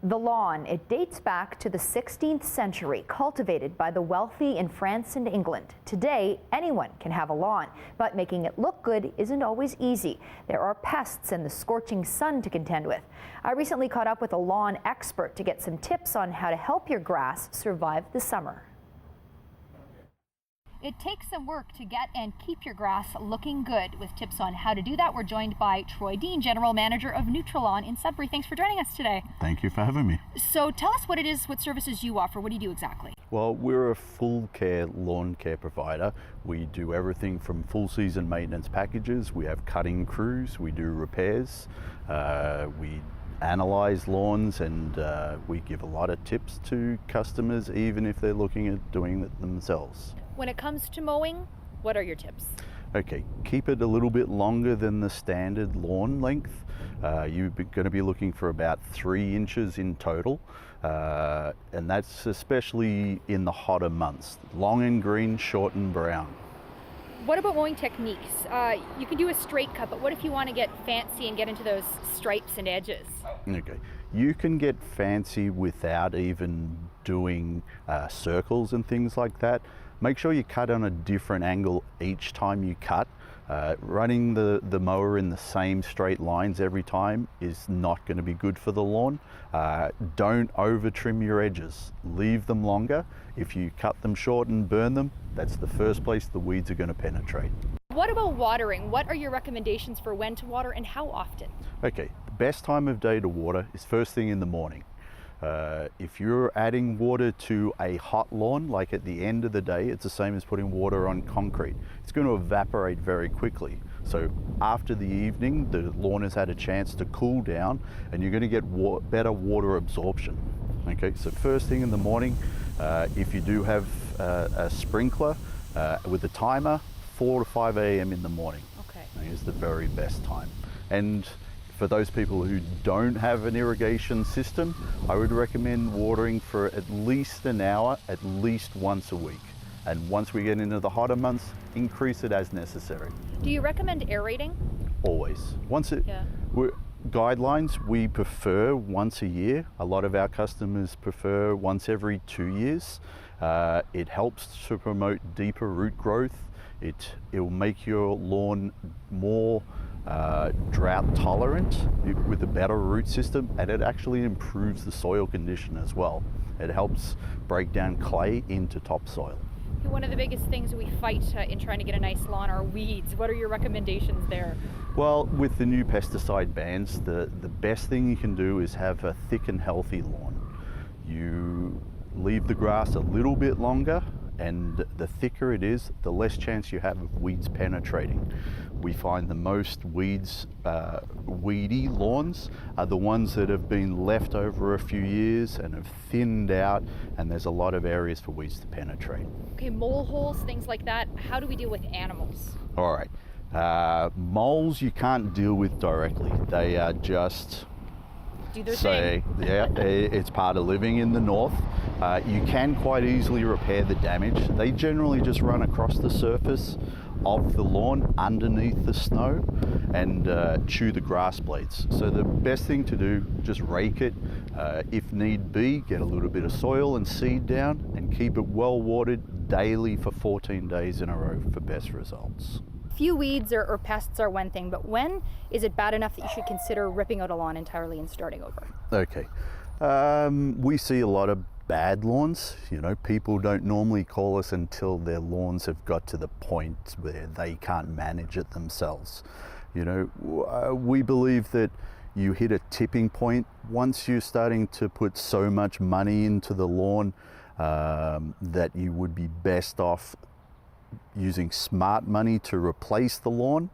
The lawn, it dates back to the 16th century, cultivated by the wealthy in France and England. Today, anyone can have a lawn, but making it look good isn't always easy. There are pests and the scorching sun to contend with. I recently caught up with a lawn expert to get some tips on how to help your grass survive the summer. It takes some work to get and keep your grass looking good. With tips on how to do that, we're joined by Troy Dean, General Manager of Nutri-Lawn in Sudbury. Thanks for joining us today. Thank you for having me. So tell us what it is, what services you offer. What do you do exactly? Well, we're a full care lawn care provider. We do everything from full season maintenance packages. We have cutting crews. We do repairs. We analyze lawns, and we give a lot of tips to customers, even if they're looking at doing it themselves. When it comes to mowing, what are your tips? Okay, keep it a little bit longer than the standard lawn length. You're going to be looking for about 3 inches in total, and that's especially in the hotter months. Long and green, short and brown. What about mowing techniques? You can do a straight cut, but what if you want to get fancy and get into those stripes and edges? Okay, you can get fancy without even doing circles and things like that. Make sure you cut on a different angle each time you cut. Running the mower in the same straight lines every time is not going to be good for the lawn. Don't over trim your edges. Leave them longer. If you cut them short and burn them, that's the first place the weeds are going to penetrate. What about watering? What are your recommendations for when to water and how often? Okay, the best time of day to water is first thing in the morning. If you're adding water to a hot lawn, like at the end of the day, it's the same as putting water on concrete. It's going to evaporate very quickly. So after the evening, the lawn has had a chance to cool down and you're going to get better water absorption. Okay, so first thing in the morning, if you do have a sprinkler with a timer, 4 to 5 a.m. in the morning. Okay. Is the very best time. And for those people who don't have an irrigation system, I would recommend watering for at least an hour, at least once a week. And once we get into the hotter months, increase it as necessary. Do you recommend aerating? Always. Guidelines, we prefer once a year. A lot of our customers prefer once every 2 years. It helps to promote deeper root growth. It will make your lawn more drought tolerant with a better root system, and it actually improves the soil condition as well. It helps break down clay into topsoil. One of the biggest things we fight in trying to get a nice lawn are weeds. What are your recommendations there? Well, with the new pesticide bans, the best thing you can do is have a thick and healthy lawn. You leave the grass a little bit longer, and the thicker it is, the less chance you have of weeds penetrating. We find the most weedy lawns are the ones that have been left over a few years and have thinned out, and there's a lot of areas for weeds to penetrate. Okay, mole holes, things like that. How do we deal with animals? All right, moles you can't deal with directly. They are just do their thing. Yeah, it's part of living in the north. You can quite easily repair the damage. They generally just run across the surface of the lawn underneath the snow and chew the grass blades. So the best thing to do, just rake it. If need be, get a little bit of soil and seed down and keep it well watered daily for 14 days in a row for best results. Few weeds or pests are one thing, but when is it bad enough that you should consider ripping out a lawn entirely and starting over? Okay, we see a lot of bad lawns. You know, people don't normally call us until their lawns have got to the point where they can't manage it themselves. You know, we believe that you hit a tipping point once you're starting to put so much money into the lawn that you would be best off using smart money to replace the lawn.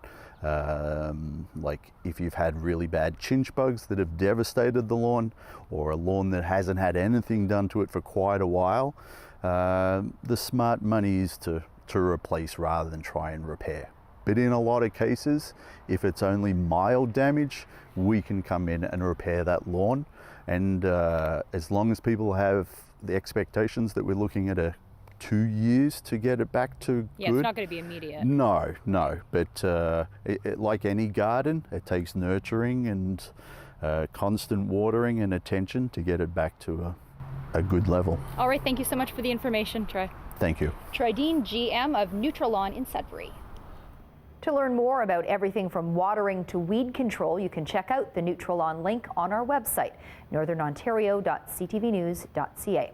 Like if you've had really bad chinch bugs that have devastated the lawn, or a lawn that hasn't had anything done to it for quite a while, the smart money is to replace rather than try and repair. But in a lot of cases, if it's only mild damage, we can come in and repair that lawn. And as long as people have the expectations that we're looking at a 2 years to get it back to yeah, good. It's not going to be immediate. No, but like any garden, it takes nurturing, and constant watering and attention to get it back to a good level. All right, thank you so much for the information, Troy. Thank you. Troy Dean, GM of Nutralawn in Sudbury. To learn more about everything from watering to weed control, you can check out the Nutralawn link on our website, northernontario.ctvnews.ca.